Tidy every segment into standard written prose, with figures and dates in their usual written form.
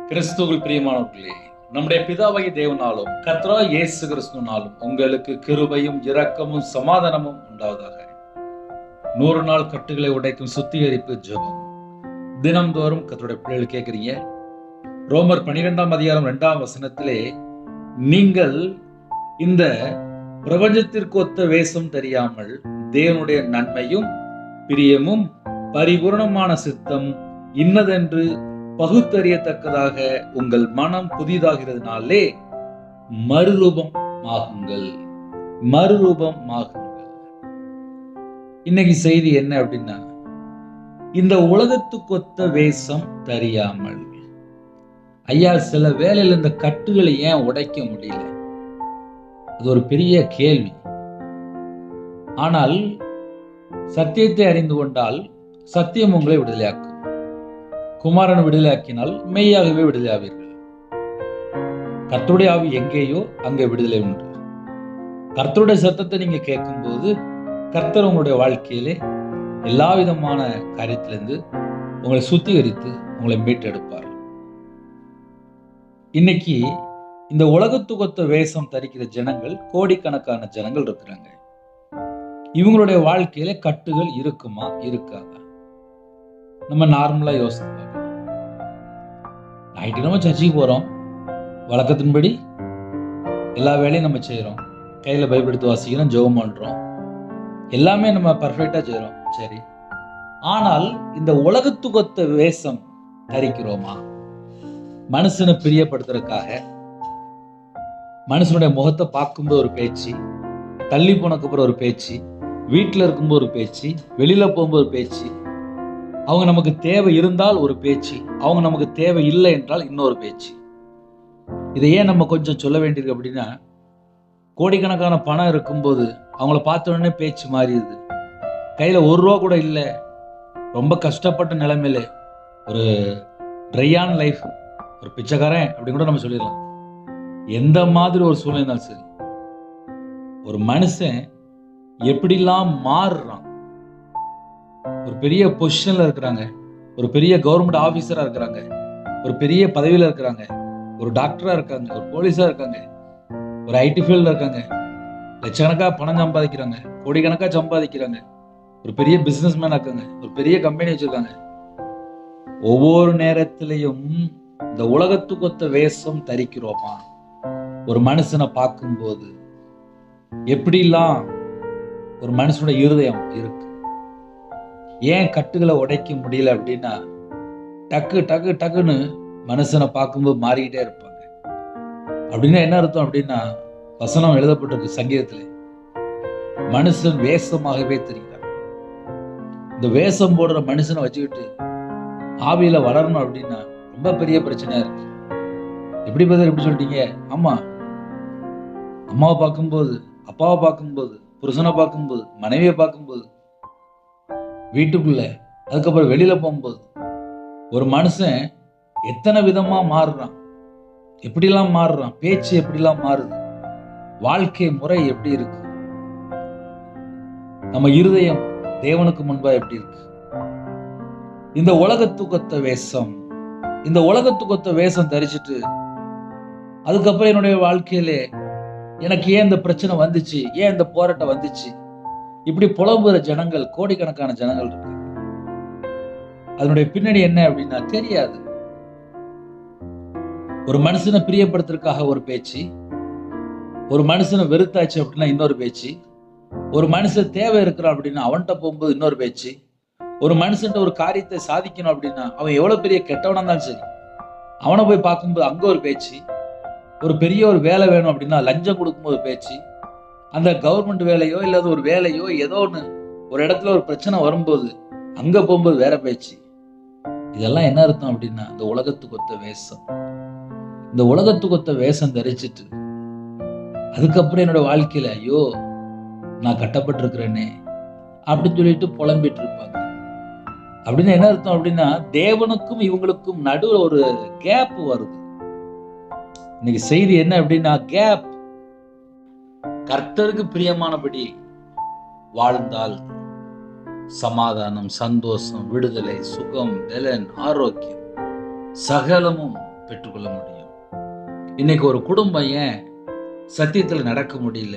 கிறிஸ்துவுக்குள் பிரியமானவர்களே, நம்முடைய பிதாவாகிய தேவனாலும் கர்த்தராகிய இயேசு கிறிஸ்துவினாலும் உங்களுக்கு கிருபையும் இரக்கமும் சமாதானமும் உண்டாவதாக. 100 நாள் கட்டுகளை உடைக்கும் சுத்திகரிப்பு ஜெபம். தினம்தோறும் கர்த்தருடைய பிள்ளைகள் கேட்கிறீங்க. ரோமர் 12ஆம் அதிகாரம் 2ஆம் வசனத்திலே, நீங்கள் இந்த பிரபஞ்சத்திற்கு ஒத்த வேஷம் தெரியாமல் தேவனுடைய நன்மையும் பிரியமும் பரிபூர்ணமான சித்தம் இன்னதென்று பகுத்தறியத்தக்கதாக உங்கள் மனம் புதிதாகிறதுனாலே மறுரூபம் ஆகுங்கள். இன்னைக்கு செய்தி என்ன அப்படின்னா, இந்த உலகத்துக்கொத்த வேஷம் தெரியாமல். ஐயா, சில வேளையில் இந்த கட்டுகளை ஏன் உடைக்க முடியல? அது ஒரு பெரிய கேள்வி. ஆனால் சத்தியத்தை அறிந்து கொண்டால் சத்தியம் உங்களை விடுதலையாக்கும். குமாரன் விடுதலையாக்கினால் மெய்யாகவே விடுதலையாவீர்கள். கர்த்தருடைய ஆவி எங்கேயோ அங்கே விடுதலை உண்டு. கர்த்தருடைய சத்தத்தை நீங்க கேட்கும்போது கர்த்தர் உங்களுடைய வாழ்க்கையிலே எல்லா விதமான காரியத்திலிருந்து உங்களை சுத்திகரித்து உங்களை மீட்டெடுப்பார். இன்னைக்கு இந்த உலகத்துக்கொத்த வேஷம் தரிக்கிற ஜனங்கள், கோடிக்கணக்கான ஜனங்கள் இருக்கிறாங்க. இவங்களுடைய வாழ்க்கையில கட்டுகள் இருக்குமா இருக்காதா? நம்ம நார்மலா யோசிச்சு பார்க்கலாம். நைட்டு நம்ம சர்ச்சுக்கு போறோம், வழக்கத்தின்படி எல்லா வேலையும் நம்ம செய்யறோம், கையில பைபிள் எடுத்து வாசிக்கிறோம், ஜெபம் பண்றோம், எல்லாமே நம்ம பர்ஃபெக்டா செய்யறோம். சரி, ஆனால் இந்த உலகத்துக்கொத்த வேஷம் தரிக்கிறோமா? மனுஷனை பிரியப்படுத்துறதுக்காக, மனுஷனுடைய முகத்தை பார்க்கும்போது ஒரு பேச்சு, தள்ளி போனதுக்கு அப்புறம் ஒரு பேச்சு, வீட்டில் இருக்கும்போது ஒரு பேச்சு, வெளியில போகும்போது ஒரு பேச்சு, அவங்க நமக்கு தேவை இருந்தால் ஒரு பேச்சு, அவங்க நமக்கு தேவை இல்லை என்றால் இன்னொரு பேச்சு. இதை ஏன் நம்ம கொஞ்சம் சொல்ல வேண்டியிருக்கு அப்படின்னா, கோடிக்கணக்கான பணம் இருக்கும்போது அவங்கள பார்த்த உடனே பேச்சு மாறிடுது. கையில ₹1 கூட இல்லை, ரொம்ப கஷ்டப்பட்ட நிலைமையில, ஒரு ட்ரையான லைஃப், ஒரு பிச்சைக்காரன் அப்படின்னு கூட நம்ம சொல்லிடலாம். எந்த மாதிரி ஒரு சூழ்நிலை இருந்தாலும் சரி, ஒரு மனுஷன் எப்படிலாம் மாறுறான். ஒரு பெரிய பொசிஷன்ல இருக்கிறாங்க, ஒரு பெரிய கவர்மெண்ட் ஆபீசரா இருக்கிறாங்க, ஒரு பெரிய பதவியில இருக்கிறாங்க, ஒரு டாக்டரா இருக்காங்க, ஒரு போலீஸா இருக்காங்க, ஒரு ஐடி ஃபீல்ட்ல இருக்காங்க, லட்சக்கணக்கா பணம் சம்பாதிக்கிறாங்க, கோடிக்கணக்கா சம்பாதிக்கிறாங்க, ஒரு பெரிய பிசினஸ் மேனா இருக்காங்க, ஒரு பெரிய கம்பெனி வச்சிருக்காங்க. ஒவ்வொரு நேரத்திலையும் இந்த உலகத்துக்கொத்த வேஷம் தரிக்கிறோமா? ஒரு மனுஷனை பார்க்கும்போது எப்படிலாம் ஒரு மனுஷனுடைய இருதயம் இருக்கு? ஏன் கட்டுகளை உடைக்க முடியல அப்படின்னா, டக்கு டக்கு டக்குன்னு மனுஷனை பார்க்கும்போது மாறிக்கிட்டே இருப்பாங்க. அப்படின்னா என்ன அர்த்தம் அப்படின்னா, வசனம் எழுதப்பட்டிருக்கு சங்கீதத்துல, மனுஷன் வேஷமாகவே தெரிகிறான். இந்த வேஷம் போடுற மனுஷனை வச்சுக்கிட்டு ஆவியில வளரணும் அப்படின்னா ரொம்ப பெரிய பிரச்சனையா இருக்கு. எப்படி பதில் எப்படி சொல்லிட்டீங்க? ஆமா, அம்மாவை பார்க்கும்போது, அப்பாவை பார்க்கும்போது, புருஷனை பார்க்கும்போது, மனைவியை பார்க்கும்போது, வீட்டுக்குள்ள, அதுக்கப்புறம் வெளியில போகும்போது, ஒரு மனுஷன் எத்தனை விதமா மாறுறான், எப்படிலாம் மாறுறான், பேச்சு எப்படிலாம் மாறுது, வாழ்க்கை முறை எப்படி இருக்கு, நம்ம இருதயம் தேவனுக்கு முன்பா எப்படி இருக்கு? இந்த உலகத்துக்கொத்த வேஷம் தரிச்சிட்டு அதுக்கப்புறம் என்னுடைய வாழ்க்கையிலே எனக்கு ஏன் இந்த பிரச்சனை வந்துச்சு, ஏன் இந்த போராட்டம் வந்துச்சு, இப்படி புலம்புற ஜனங்கள், கோடிக்கணக்கான ஜனங்கள் இருக்கு. அதனுடைய பின்னணி என்ன அப்படின்னா தெரியாது. ஒரு மனுஷனை பிரியப்படுத்துறதுக்காக ஒரு பேச்சு, ஒரு மனுஷனை வெறுத்தாச்சு அப்படின்னா இன்னொரு பேச்சு, ஒரு மனுஷன் தேவை இருக்கிறான் அப்படின்னா அவன்கிட்ட போகும்போது இன்னொரு பேச்சு, ஒரு மனுஷன்ட்ட ஒரு காரியத்தை சாதிக்கணும் அப்படின்னா அவன் எவ்வளவு பெரிய கெட்டவனா இருந்தாலும் சரி, அவனை போய் பார்க்கும்போது அங்க ஒரு பேச்சு, ஒரு பெரிய ஒரு வேலை வேணும் அப்படின்னா லஞ்சம் கொடுக்கும்போது பேச்சு, அந்த கவர்மெண்ட் வேலையோ இல்லாத ஒரு வேலையோ ஏதோ ஒன்று, ஒரு இடத்துல ஒரு பிரச்சனை வரும்போது அங்க போகும்போது வேற பேச்சு. இதெல்லாம் என்ன அர்த்தம் அப்படின்னா, இந்த உலகத்துக்கொத்த வேஷம். இந்த உலகத்துக்கொத்த வேஷம் தரிச்சிட்டு அதுக்கப்புறம் என்னோட வாழ்க்கையில ஐயோ நான் கட்டப்பட்டிருக்கிறேனே அப்படின்னு சொல்லிட்டு புலம்பிட்டு இருப்பாங்க. அப்படின்னு என்ன அர்த்தம் அப்படின்னா, தேவனுக்கும் இவங்களுக்கும் நடுவில் ஒரு கேப் வருது. இன்னைக்கு செய்தி என்ன அப்படின்னா, கேப். கர்த்தருக்கு பிரியமானபடி வாழ்ந்தால் சமாதானம், சந்தோஷம், விடுதலை, சுகம், பலன், ஆரோக்கியம் சகலமும் பெற்றுக்கொள்ள முடியும். இன்னைக்கு ஒரு குடும்பம் ஏன் சத்தியத்தில் நடக்க முடியல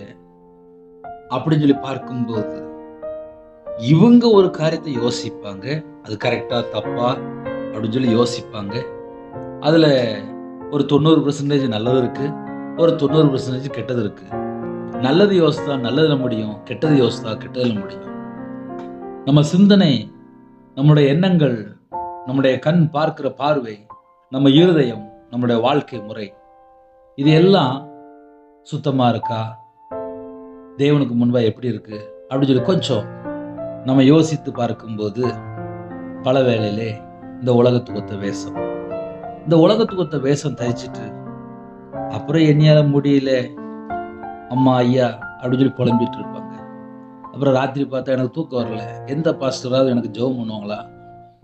அப்படின்னு சொல்லி பார்க்கும்போது, இவங்க ஒரு காரியத்தை யோசிப்பாங்க, அது கரெக்டா தப்பா அப்படின்னு சொல்லி யோசிப்பாங்க. அதுல ஒரு 90% நல்லது இருக்கு, ஒரு 90% கெட்டது இருக்கு. நல்லது யோசித்தா நல்லதுல முடியும், கெட்டது யோசித்தா கெட்டதுல முடியும். நம்ம சிந்தனை, நம்முடைய எண்ணங்கள், நம்முடைய கண் பார்க்கிற பார்வை, நம்ம இருதயம், நம்முடைய வாழ்க்கை முறை, இது எல்லாம் சுத்தமா இருக்கா, தேவனுக்கு முன்பா எப்படி இருக்கு அப்படின்னு சொல்லி கொஞ்சம் நம்ம யோசித்து பார்க்கும்போது, பல வேளையிலே இந்த உலகத்துக்கு ஒத்த வேஷம், இந்த உலகத்துக்கு ஒத்த வேஷம் தரிச்சிட்டு அப்புறம் என்னையால முடியல அம்மா ஐயா அப்படின்னு சொல்லி புலம்பிட்டு இருப்பாங்க. அப்புறம் ராத்திரி பார்த்தா எனக்கு தூக்கம் வரல, எந்த பாஸ்டராவது எனக்கு ஜெபம் பண்ணுவாங்களா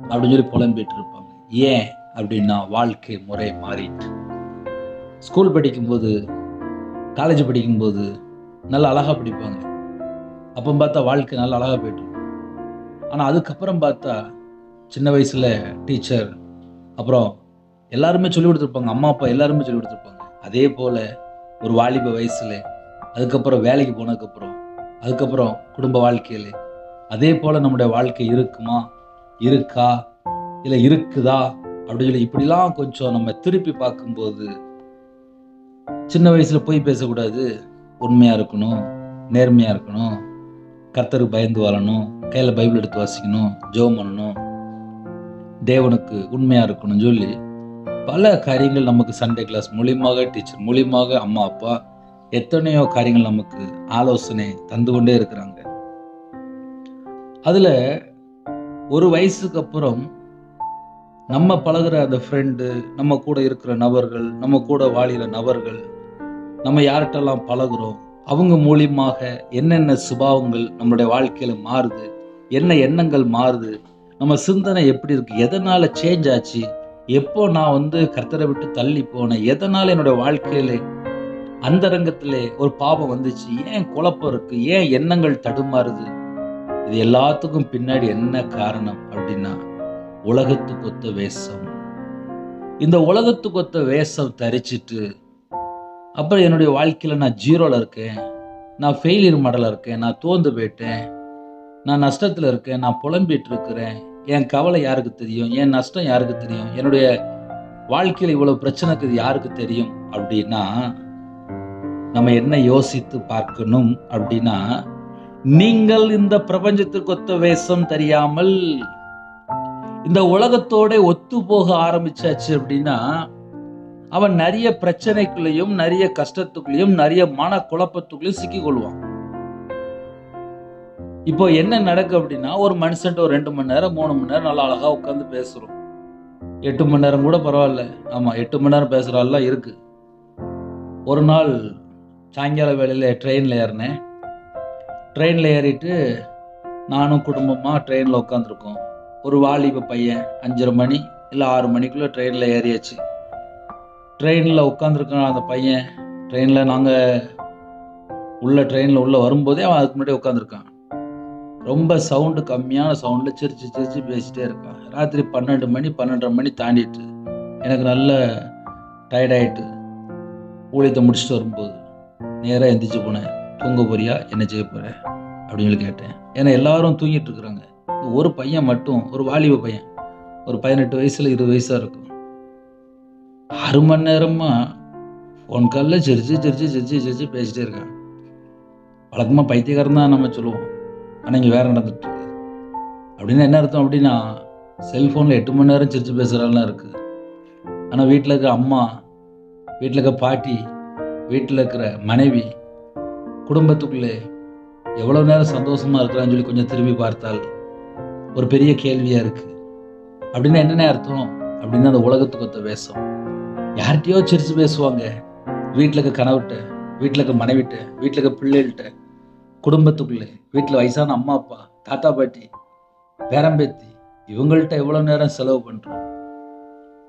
அப்படின்னு சொல்லி புலம்பிட்டு இருப்பாங்க. ஏன் அப்படின்னா வாழ்க்கை முறை மாறிட்டு. ஸ்கூல் படிக்கும்போது, காலேஜ் படிக்கும்போது நல்லா அழகா படிப்பாங்க. அப்போ பார்த்தா வாழ்க்கை நல்லா அழகா போயிட்டு. ஆனால் அதுக்கப்புறம் பார்த்தா சின்ன வயசுல டீச்சர், அப்புறம் எல்லாருமே சொல்லி கொடுத்துருப்பாங்க, அம்மா அப்பா எல்லாருமே சொல்லி கொடுத்துருப்பாங்க. அதே போல ஒரு வாலிப வயசுல, அதுக்கப்புறம் வேலைக்கு போனதுக்கப்புறம், அதுக்கப்புறம் குடும்ப வாழ்க்கையில அதே போல நம்முடைய வாழ்க்கை இருக்குமா, இருக்கா, இல்லை இருக்குதா அப்படின்னு சொல்லி இப்படிலாம் கொஞ்சம் நம்ம திருப்பி பார்க்கும்போது, சின்ன வயசுல போய் பேசக்கூடாது, உண்மையா இருக்கணும், நேர்மையா இருக்கணும், கர்த்தருக்கு பயந்து வாழணும், கையில பைபிள் எடுத்து வாசிக்கணும், ஜெபம் பண்ணணும், தேவனுக்கு உண்மையா இருக்கணும்னு சொல்லி பல காரியங்கள் நமக்கு சண்டே கிளாஸ் மூலியமாக, டீச்சர் மூலியமாக, அம்மா அப்பா எத்தனையோ காரியங்கள் நமக்கு ஆலோசனை தந்து கொண்டே இருக்கிறாங்க. அதுல ஒரு வயசுக்கு அப்புறம் நம்ம பழகுற அந்த ஃப்ரெண்டு, நம்ம கூட இருக்கிற நபர்கள், நம்ம கூட வாழுகிற நபர்கள், நம்ம யார்கிட்டலாம் பழகுறோம், அவங்க மூலியமாக என்னென்ன சுபாவங்கள் நம்மளுடைய வாழ்க்கையில மாறுது, என்ன எண்ணங்கள் மாறுது, நம்ம சிந்தனை எப்படி இருக்கு, எதனால சேஞ்ச் ஆச்சு, எப்போ நான் கர்த்தரை விட்டு தள்ளி போனேன், எதனால என்னுடைய வாழ்க்கையில அந்தரங்கத்திலே ஒரு பாவம் வந்துச்சு, ஏன் குழப்பம் இருக்கு, ஏன் எண்ணங்கள் தடுமாறுது, இது எல்லாத்துக்கும் பின்னாடி என்ன காரணம் அப்படின்னா உலகத்துக்கு ஒத்த வேஷம். இந்த உலகத்துக்கு ஒத்த வேஷம் தரிச்சிட்டு அப்புறம் என்னுடைய வாழ்க்கையில நான் ஜீரோல இருக்கேன், நான் ஃபெயிலியர் மாடலா இருக்கேன், நான் தோந்து போயிட்டேன், நான் நஷ்டத்துல இருக்கேன், நான் புலம்பிட்டு இருக்கிறேன், என் கவலை யாருக்கு தெரியும், என் நஷ்டம் யாருக்கு தெரியும், என்னுடைய வாழ்க்கையில இவ்வளவு பிரச்சனைக்கு யாருக்கு தெரியும் அப்படின்னா, நம்ம என்ன யோசித்து பார்க்கணும் அப்படின்னா, நீங்கள் இந்த பிரபஞ்சத்திற்கு ஒத்த வேஷம் தெரியாமல் இந்த உலகத்தோட ஒத்து போக ஆரம்பிச்சாச்சு அப்படின்னா, அவன் நிறைய பிரச்சனைக்குள்ளேயும், நிறைய கஷ்டத்துக்குள்ளேயும், நிறைய மன குழப்பத்துக்குள்ளேயும் சிக்கிக் கொள்வான். இப்போ என்ன நடக்கு அப்படின்னா, ஒரு மனுஷன்ட்ட ஒரு 2 மணி நேரம் 3 மணி நேரம் நல்லா அழகா உட்காந்து பேசுறோம். 8 மணி நேரம் கூட பரவாயில்ல. ஆமா, 8 மணி நேரம் பேசுற ஆள்லாம் இருக்கு. ஒரு நாள் சாயங்கால வேளையில ட்ரெயின்ல ஏறினேன். ட்ரெயின்ல ஏறிட்டு நானும் குடும்பமா ட்ரெயின்ல உட்காந்துருக்கோம். ஒரு வாலிப பையன் 5:30 மணி இல்லை 6 மணிக்குள்ள ட்ரெயின்ல ஏறியாச்சு. ட்ரெயின்ல உட்காந்துருக்கான் அந்த பையன். ட்ரெயின்ல ட்ரெயின்ல உள்ள வரும்போதே அவன் அதுக்கு முன்னாடி உட்காந்துருக்கான். ரொம்ப சவுண்டு கம்மியான சவுண்ட்ல சிரிச்சு சிரிச்சு பேசிட்டே இருக்கான். ராத்திரி 12 மணி 12:30 மணி தாண்டிட்டு எனக்கு நல்ல டயர்டாயிட்டு ஊழியத்தை முடிச்சுட்டு வரும்போது நேராக எந்திரிச்சு போனேன். தூங்க போறியா, என்ன செய்ய போற அப்படின்னு சொல்லி கேட்டேன். ஏன்னா எல்லாரும் தூங்கிட்டு இருக்கிறாங்க. ஒரு பையன் மட்டும், ஒரு வாலிப பையன், ஒரு 18 வயசுல 20 வயசா இருக்கும், 6 மணி நேரமா ஃபோன் காலில் சிரிச்சு சிரிச்சு சிரிச்சு சிரிச்சு பேசிட்டே இருக்கான். வழக்கமாக பைத்தியக்காரன் தான் நம்ம சொல்லுவோம், ஆனால் இங்கே வேற நடந்துட்டு இருக்கு. அப்படின்னு என்ன அர்த்தம் அப்படின்னா, செல்ஃபோனில் 8 மணி நேரம் சிரிச்சு பேசுகிறாலாம் இருக்குது. ஆனால் வீட்டில் இருக்கிற அம்மா, வீட்டில் இருக்கிற பாட்டி, வீட்டில் இருக்கிற மனைவி, குடும்பத்துக்குள்ளே எவ்வளோ நேரம் சந்தோஷமாக இருக்கிறான்னு சொல்லி கொஞ்சம் திரும்பி பார்த்தால் ஒரு பெரிய கேள்வியாக இருக்குது. அப்படின்னா என்னென்ன அர்த்தம் அப்படின்னா, அந்த உலகத்துக்கு ஒத்த வேஷம். யார்கிட்டயோ சிரிச்சு பேசுவாங்க, வீட்டில் இருக்க கணவர்கிட்ட, வீட்டில் இருக்க மனைவிட்ட, வீட்டில் இருக்க பிள்ளைகள்கிட்ட, குடும்பத்துக்குள்ளே, வீட்டில் வயசான அம்மா அப்பா, தாத்தா பாட்டி, பேரம்பேத்தி, இவங்கள்ட்ட எவ்வளோ நேரம் செலவு பண்ணுறோம்.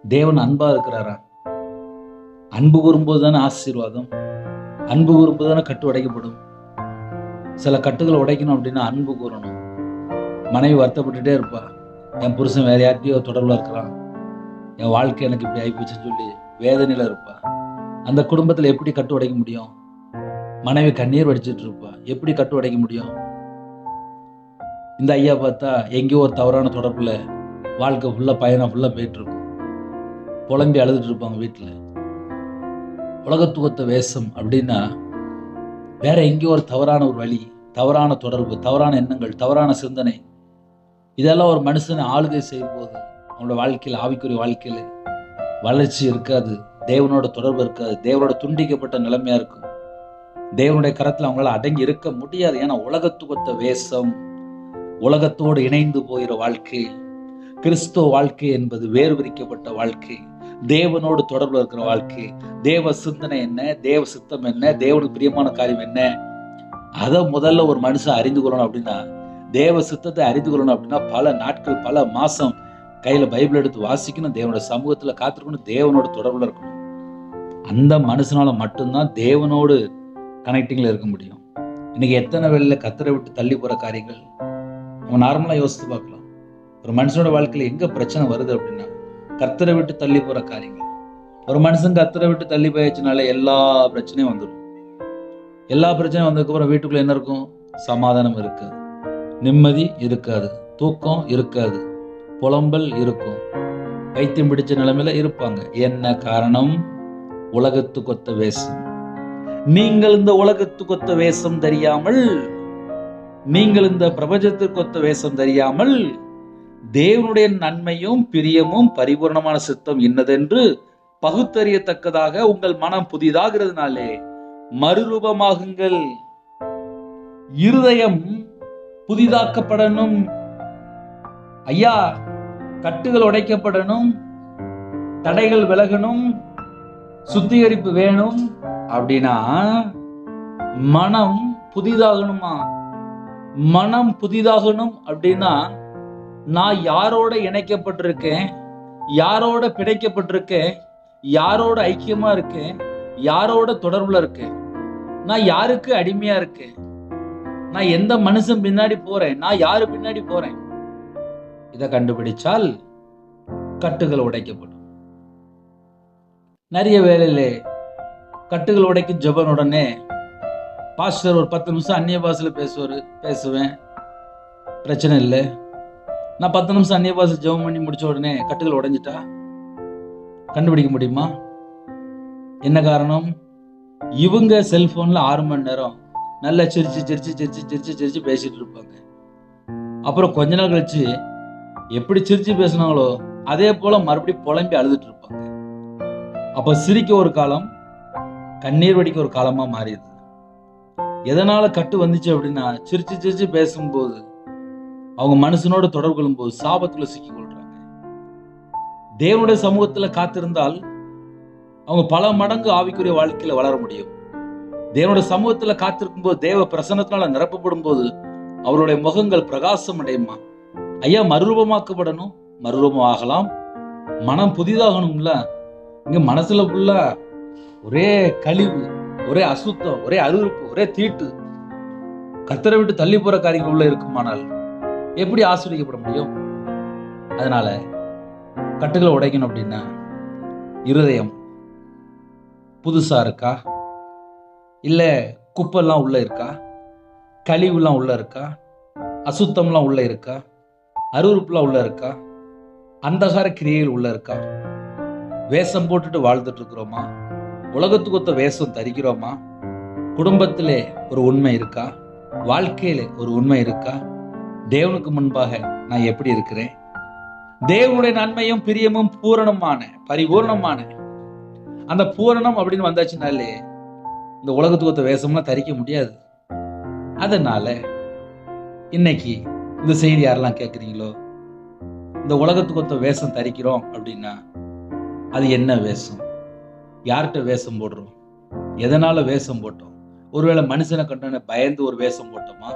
தேவன் அன்பா இருக்கிறாரா? அன்பு கூறும்போது தானே ஆசீர்வாதம், அன்பு கூறும்போது தானே கட்டு உடைக்கப்படும். சில கட்டுகளை உடைக்கணும் அப்படின்னா அன்பு கூறணும். மனைவி வருத்தப்பட்டுட்டே இருப்பா, என் புருஷன் வேற யார்கிட்டயோ தொடர்பில் இருக்கிறான், என் வாழ்க்கை எனக்கு இப்படி ஆகிப்போச்சுன்னு சொல்லி வேதனையில இருப்பா. அந்த குடும்பத்துல எப்படி கட்டு உடைக்க முடியும்? மனைவி கண்ணீர் வடிச்சிட்டு இருப்பா, எப்படி கட்டு உடைக்க முடியும்? இந்த ஐயா பார்த்தா எங்கேயோ ஒரு தவறான தொடர்புல வாழ்க்கை ஃபுல்லா பயணம் ஃபுல்லா போயிட்டு இருக்கும். புலம்பி அழுதுட்டு இருப்பாங்க வீட்டுல. உலகத்துவத்த வேஷம் அப்படின்னா வேற எங்கேயோ ஒரு தவறான ஒரு வழி, தவறான தொடர்பு, தவறான எண்ணங்கள், தவறான சிந்தனை, இதெல்லாம் ஒரு மனுஷனை ஆளுகை செய்யும் போது அவனோட வாழ்க்கையில், ஆவிக்குரிய வாழ்க்கையில வளர்ச்சி இருக்காது, தேவனோட தொடர்பு இருக்காது, தேவனோட துண்டிக்கப்பட்ட நிலைமையா இருக்கும். தேவனுடைய கரத்துல அவங்களால அடங்கி இருக்க முடியாது. ஏன்னா உலகத்துவத்த வேஷம், உலகத்தோடு இணைந்து போகிற வாழ்க்கை. கிறிஸ்துவ வாழ்க்கை என்பது வேறு பிரிக்கப்பட்ட வாழ்க்கை, தேவனோடு தொடர்புல இருக்கிற வாழ்க்கை. தேவ சிந்தனை என்ன, தேவ சித்தம் என்ன, தேவனுக்கு பிரியமான காரியம் என்ன, அதை முதல்ல ஒரு மனுஷன் அறிந்து கொள்ளணும். அப்படின்னா தேவ சித்தத்தை அறிந்து கொள்ளணும் அப்படின்னா பல நாட்கள், பல மாசம் கையில பைபிள் எடுத்து வாசிக்கணும், தேவனோட சமூகத்துல காத்திருக்கணும், தேவனோட தொடர்புல இருக்கணும். அந்த மனுஷனால மட்டும்தான் தேவனோடு கனெக்டிங்ல இருக்க முடியும். இன்னைக்கு எத்தனை வேளையில கர்த்தரை விட்டு தள்ளி போற காரியங்கள் நம்ம நார்மலா யோசித்து பார்க்கலாம். ஒரு மனுஷனோட வாழ்க்கையில எங்க பிரச்சனை வருது அப்படின்னா கர்த்தரை விட்டு தள்ளி போற காரியங்கள். ஒரு மனுஷன் கர்த்தரை விட்டு தள்ளி போயாச்சுனால எல்லா பிரச்சனையும் வந்துடும். எல்லா பிரச்சனையும் வந்ததுக்கு அப்புறம் வீட்டுக்குள்ள என்ன இருக்கும்? சமாதானம் இருக்காது, நிம்மதி இருக்காது, தூக்கம் இருக்காது, புலம்பல் இருக்கும், பைத்தியம் பிடிச்ச நிலைமையில இருப்பாங்க. என்ன காரணம்? உலகத்துக்கொத்த வேஷம். நீங்கள் இந்த உலகத்துக்கொத்த வேஷம் தெரியாமல், நீங்கள் இந்த பிரபஞ்சத்திற்கொத்த வேஷம் தெரியாமல் தேவனுடைய நன்மையும் பிரியமும் பரிபூர்ணமான சித்தம் இன்னதென்று பகுத்தறியத்தக்கதாக உங்கள் மனம் புதிதாகிறதுனாலே மறுரூபமாகுங்கள். இருதயம் புதிதாக்கப்படணும் ஐயா. கட்டுகள் உடைக்கப்படணும், தடைகள் விலகணும், சுத்திகரிப்பு வேணும் அப்படின்னா மனம் புதிதாகணுமா? மனம் புதிதாகணும் அப்படின்னா நான் யாரோட இணைக்கப்பட்டிருக்கேன், யாரோட பிணைக்கப்பட்டிருக்கேன், யாரோட ஐக்கியமா இருக்கேன், யாரோட தொடர்புல இருக்கேன், நான் யாருக்கு அடிமையா இருக்கேன், நான் எந்த மனுஷன் பின்னாடி போறேன், நான் யாரு பின்னாடி போறேன், இதை கண்டுபிடிச்சால் கட்டுகள் உடைக்கப்படும். நிறைய வேளையிலே கட்டுகள் உடைக்கும் ஜெபம் உடனே பாஸ்டர் ஒரு 10 நிமிஷம் அந்நிய பாஷையில பேசுவேன், பிரச்சனை இல்லை. நான் 10 நிமிஷம் அந்நிய பாஷை ஜெபம் பண்ணி முடிச்ச உடனே கட்டுகள் உடைஞ்சிட்டா கண்டுபிடிக்க முடியுமா? என்ன காரணம்? இவங்க செல்போன்ல 6 மணி நேரம் நல்லா சிரிச்சு சிரிச்சு சிரிச்சு சிரிச்சு சிரிச்சு பேசிட்டு இருப்பாங்க. அப்புறம் கொஞ்ச நாள் கழிச்சு எப்படி சிரிச்சு பேசினாங்களோ அதே போல மறுபடியும் புலம்பி அழுதுட்டு இருப்பாங்க. அப்ப சிரிக்க ஒரு காலம், கண்ணீர் வடிக்க ஒரு காலமா மாறிடுது. எதனால கட்டு வந்துச்சு அப்படின்னா சிரிச்சு சிரிச்சு பேசும்போது, அவங்க மனுஷனோட தொடர்பு கொள்ளும் போது சாபத்துல சிக்கிக் கொள்றாங்க. தேவனுடைய சமூகத்துல காத்திருந்தால் அவங்க பல மடங்கு ஆவிக்குரிய வாழ்க்கையில வளர முடியும். தேவனுடைய சமூகத்துல காத்திருக்கும் போது, தேவ பிரசன்னத்தினால நிரப்பப்படும் போது அவருடைய முகங்கள் பிரகாசம் அடையுமா? ஐயா, மறுரூபமாக்கப்படணும், மறுரூபம் ஆகலாம், மனம் புதிதாகணும்ல. இங்க மனசுல ஃபுல்லா ஒரே கழிவு, ஒரே அசுத்தம், ஒரே அருவருப்பு, ஒரே தீட்டு, கர்த்தரை விட்டு தள்ளி போற காரியங்கள் உள்ள இருக்குமானால் எப்படி ஆசீர்வதிக்கப்பட முடியும்? அதனால கட்டுகளை உடைக்கணும் அப்படின்னா இருதயம் புதுசா இருக்கா, இல்ல குப்பெல்லாம் உள்ள இருக்கா, கழிவுலாம் உள்ள இருக்கா, அசுத்தம்லாம் உள்ள இருக்கா, அருவருப்புலாம் உள்ள இருக்கா, அந்தகார கிரியைகள் உள்ள இருக்கா, வேஷம் போட்டுட்டு வாழ்ந்துட்டு இருக்கிறோமா, உலகத்துக்கு ஒத்த வேஷம் தரிக்கிறோமா, குடும்பத்திலே ஒரு உண்மை இருக்கா, வாழ்க்கையில ஒரு உண்மை இருக்கா, தேவனுக்கு முன்பாக நான் எப்படி இருக்கிறேன், தேவனுடைய நன்மையும் பிரியமும் பூரணமான பரிபூர்ணமான அந்த பூரணம் அப்படின்னு வந்தாச்சுனாலே இந்த உலகத்துக்கு ஒத்த வேஷம்லாம் தரிக்க முடியாது. அதனால இன்னைக்கு இந்த செய்தி யாரெல்லாம் கேட்குறீங்களோ, இந்த உலகத்துக்கு ஒத்த வேஷம் தரிக்கிறோம் அப்படின்னா அது என்ன வேஷம்? யார்கிட்ட வேஷம் போடுறோம்? எதனால வேஷம் போட்டோம்? ஒருவேளை மனுஷனை கண்டோன்னே பயந்து ஒரு வேஷம் போட்டோமா,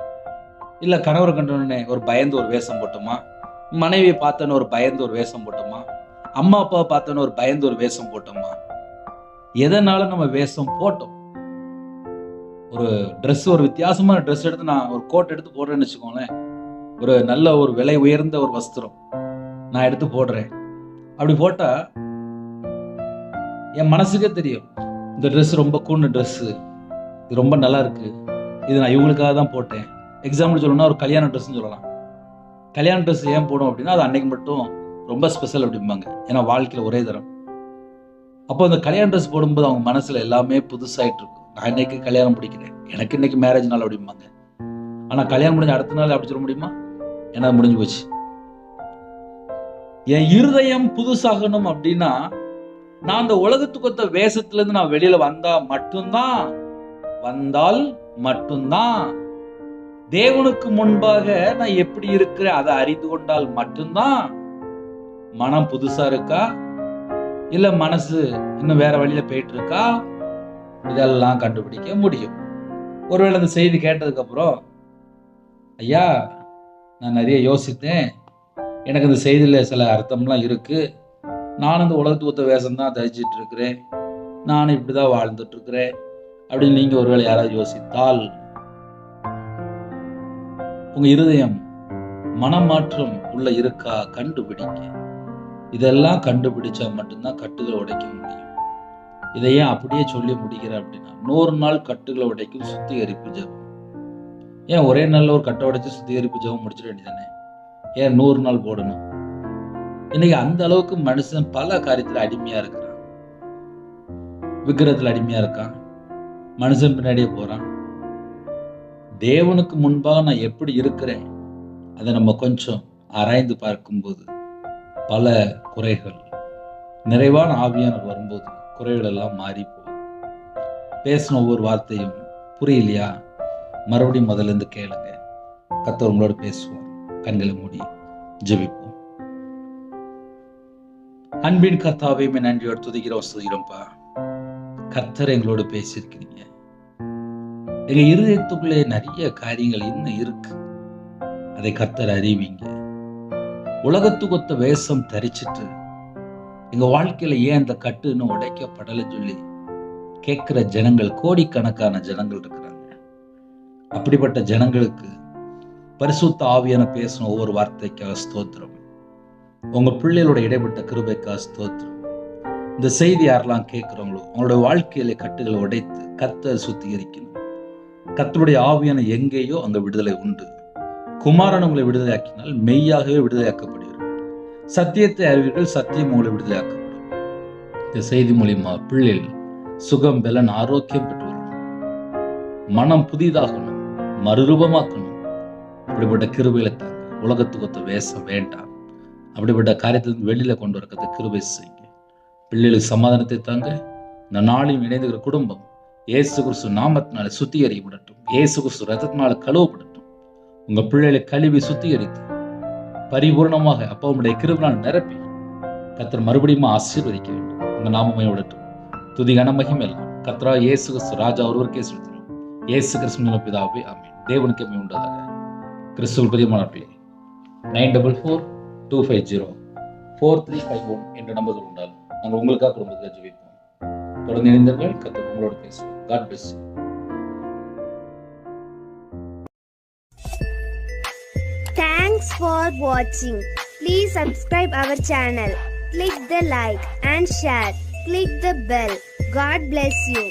இல்ல கணவரை கண்டோன்னே ஒரு பயந்து ஒரு வேஷம் போட்டோமா, மனைவியை பார்த்தோன்னு ஒரு பயந்து ஒரு வேஷம் போட்டோமா, அம்மா அப்பாவை பார்த்தோன்னு ஒரு பயந்து ஒரு வேஷம் போட்டோமா? எதனால நம்ம வேஷம் போட்டோம்? ஒரு ட்ரெஸ், ஒரு வித்தியாசமான ட்ரெஸ் எடுத்து, நான் ஒரு கோட் எடுத்து போடுறேன்னு வச்சுக்கோங்களேன், ஒரு நல்ல ஒரு விலை உயர்ந்த ஒரு வஸ்திரம் நான் எடுத்து போடுறேன். அப்படி போட்டா என் மனசுக்கே தெரியும், இந்த ட்ரெஸ் ரொம்ப கூண்டு ட்ரெஸ்ஸு, இது ரொம்ப நல்லா இருக்கு, இது நான் இவங்களுக்காக தான் போட்டேன். எக்ஸாம்பிள் சொல்லணும்னா ஒரு கல்யாண ட்ரெஸ்ன்னு சொல்லலாம். கல்யாண ட்ரெஸ் ஏன் போடும் அப்படின்னா அது அன்னைக்கு மட்டும் ரொம்ப ஸ்பெஷல் அப்படிம்பாங்க. ஏன்னா வாழ்க்கையில் ஒரே தரம். அப்போ அந்த கல்யாண ட்ரெஸ் போடும்போது அவங்க மனசுல எல்லாமே புதுசாயிட்டு இருக்கும். நான் இன்னைக்கு கல்யாணம் முடிக்கிறேன், எனக்கு இன்னைக்கு மேரேஜ் நாள் அப்படிம்பாங்க. ஆனா கல்யாணம் முடிஞ்ச அடுத்த நாள் அப்படி சொல்ல முடியுமா? ஏன்னா முடிஞ்சு போச்சு. என் இருதயம் புதுசாகணும் அப்படின்னா நான் அந்த உலகத்துக்கு ஒத்த வேஷத்துல இருந்து நான் வெளியில வந்தால் மட்டும்தான் தேவனுக்கு முன்பாக நான் எப்படி இருக்கிறேன் அதை அறிந்து கொண்டால் மட்டும்தான் மனம் புதுசா இருக்கா இல்ல மனசு இன்னும் வேற வழியில போயிட்டு இருக்கா இதெல்லாம் கண்டுபிடிக்க முடியும். ஒருவேளை அந்த செய்தி கேட்டதுக்கு அப்புறம், ஐயா நான் நிறைய யோசித்தேன், எனக்கு இந்த செய்தியில சில அர்த்தம்லாம் இருக்கு, நானும் இந்த உலகத்துக்கு ஒத்த வேஷம் தான் தரிச்சிட்டு இருக்கிறேன், நானும் இப்படிதான் வாழ்ந்துட்டு இருக்கிறேன் அப்படின்னு நீங்க ஒருவேளை யாராவது யோசித்தால், உங்க இருதயம் மனமாற்றம் உள்ள இருக்கா கண்டுபிடிங்க. இதெல்லாம் கண்டுபிடிச்சா மட்டும்தான் கட்டுகளை உடைக்க முடியும். இதையே அப்படியே சொல்லி முடிக்கிறேன் அப்படின்னா 100 நாள் கட்டுகளை உடைக்கும் சுத்திகரிப்பு ஜெபம். ஏன் ஒரே நாள்ல ஒரு கட்டை உடைச்சு சுத்திகரிப்பு ஜெபம் முடிச்சிட வேண்டியதானே? ஏன் 100 நாள் போடணும்? இன்னைக்கு அந்த அளவுக்கு மனுஷன் பல காரியத்துல அடிமையா இருக்கிறான். விக்கிரத்துல அடிமையா இருக்கான், மனுஷன் பின்னாடியே போறான். தேவனுக்கு முன்பாக நான் எப்படி இருக்கிறேன் அதை நம்ம கொஞ்சம் ஆராய்ந்து பார்க்கும்போது பல குறைகள், நிறைவான ஆவியானவர் வரும்போது குறைகள் எல்லாம் மாறி போகுது. பேசின ஒவ்வொரு வார்த்தையும் புரியலையா? மறுபடியும் முதல்ல இருந்து கேளுங்க. கர்த்தர் உங்களோட பேசுவோம். கண்களை மூடி ஜெபிப்போம். அன்பின் கர்த்தாவே நன்றியோடு துதிக்கிறோம்ப்பா. கர்த்தர் எங்களோட பேசியிருக்கிறீங்க. எங்க இருதயத்துக்குள்ளே நிறைய காரியங்கள் இன்னும் இருக்கு, அதை கர்த்தர் அறிவிங்க. உலகத்துக்கு ஒத்த வேஷம் தரிச்சிட்டு எங்க வாழ்க்கையில ஏன் அந்த கட்டு இன்னும் உடைக்கப்படலை சொல்லி கேட்கிற ஜனங்கள், கோடிக்கணக்கான ஜனங்கள் இருக்கிறாங்க. அப்படிப்பட்ட ஜனங்களுக்கு பரிசுத்த ஆவியான பேசின ஒவ்வொரு வார்த்தைக்காக ஸ்தோத்திரம். உங்க பிள்ளைகளோட இடைப்பட்ட கிருபைக்காக ஸ்தோத்திரம். இந்த செய்தி யாரெல்லாம் கேட்கிறவங்களோ அவங்களோட வாழ்க்கையில கட்டுகளை உடைத்து கர்த்தர் சுத்திகரிக்கணும். கர்த்தருடைய ஆவியான எங்கேயோ அங்க விடுதலை உண்டு. குமாரன் உங்களை விடுதலையாக்கினால் மெய்யாகவே விடுதலையாக்கப்படுவீர்கள். சத்தியத்தை அறிவீர்கள், சத்தியம் உங்களை விடுதலையாக்கப்படும். இந்த செய்தி மூலியமா பிள்ளைகள் சுகம், பலன், ஆரோக்கியம் பெற்று வரணும். மனம் புதிதாகணும், மறுரூபமாக்கணும். அப்படிப்பட்ட கிருபையில தாங்க. உலகத்துக்கு ஒத்த வேஷம் வேண்டாம். அப்படிப்பட்ட காரியத்திலிருந்து வெளியில கொண்டு வரது கிருபை செய்யுங்க. பிள்ளைகளுக்கு சமாதானத்தை தாங்க. இந்த நாளையும் இணைந்துகிற குடும்பம் இயேசு கிறிஸ்து நாமத்தினால சுத்திகரிக்கப்படட்டும். இயேசு கிறிஸ்து ரத்தத்தினால கழுவப்படட்டும். உங்க பிள்ளைகளை கழுவி சுத்திகரித்து பரிபூர்ணமாக அப்பாவுடைய கிருபையால் நிரப்பி கர்த்தர் மறுபடியும் ஆசீர்வதிக்க வேண்டும். உங்க நாமமே விடட்டும். துதி கனமகிமை எல்லாம் கர்த்தராகிய இயேசு கிறிஸ்து ராஜா ஒருவருக்கே செலுத்துகிறோம். இயேசு கிறிஸ்து பிதாவே ஆமென். தேவனுக்கு மகிமை உண்டாதாக. கிறிஸ்துவுக்குள் பிரியமானவர்களே, 9442504351 என்ற நம்பர் உண்டால் நாங்கள் உங்களுக்காக குடும்பத்தில் ஜெபிப்போம். தொடர்ந்து இணைந்தீர்கள். கர்த்தர் உங்களோடு பேசுவோம். God bless you. Thanks for watching. Please subscribe our channel. Click the like and share. Click the bell. God bless you.